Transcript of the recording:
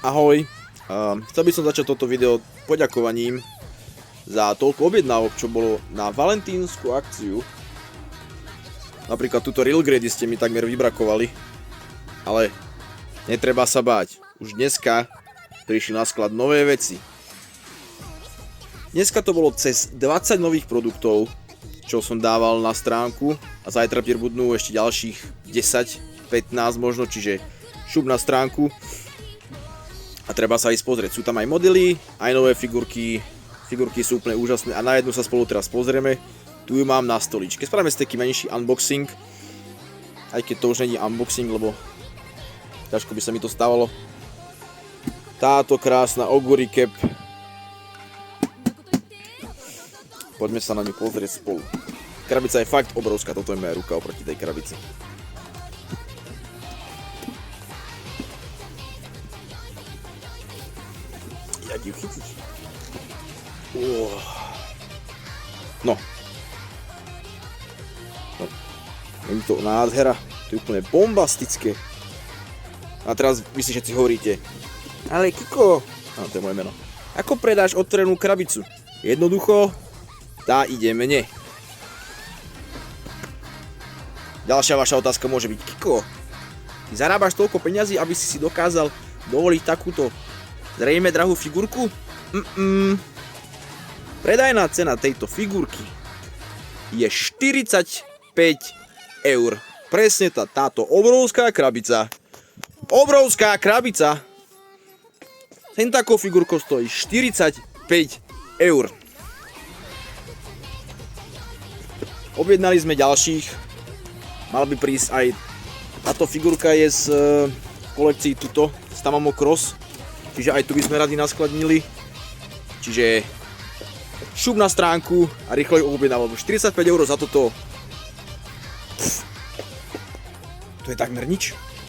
Ahoj, chcel by som začať toto video poďakovaním za toľko objednávok, čo bolo na valentínsku akciu. Napríklad túto Real Grady ste mi takmer vybrakovali, ale netreba sa báť, už dneska prišli na sklad nové veci. Dneska to bolo cez 20 nových produktov, čo som dával na stránku a zajtra pribudnú ešte ďalších 10, 15 možno, čiže šup na stránku. A treba sa ísť pozrieť. Sú tam aj modely, aj nové figurky. Figurky sú úplne úžasné a na jednu sa spolu teraz pozrieme. Tu ju mám na stoličke. Spravíme si taký menší unboxing. Aj keď to už není unboxing, lebo ťažko by sa mi to stávalo. Táto krásna Oguri Cap. Poďme sa na ňu pozrieť spolu. Krabica je fakt obrovská, toto je moja ruka oproti tej krabici. Jak ju chytiť? No. Je to nádhera. To je úplne bombastické. A teraz vy si všetci hovoríte: ale Kiko, to je moje meno, ako predáš otvorenú krabicu? Jednoducho, tá ide mne. Ďalšia vaša otázka môže byť: Kiko, ty zarábaš toľko peňazí, aby si dokázal dovoliť takúto zrejme drahú figurku? Predajná cena tejto figurky je 45 €. Presne táto obrovská krabica. Obrovská krabica! Ten takou figurkou stojí 45 €. Objednali sme ďalších. Mal by prísť aj... Táto figurka je z kolekcií tuto, z Tamamo Cross. Čiže aj tu by sme radi naskladnili. Čiže šup na stránku a rýchlo ju objednám, lebo 45 € za toto. To je takmer nič.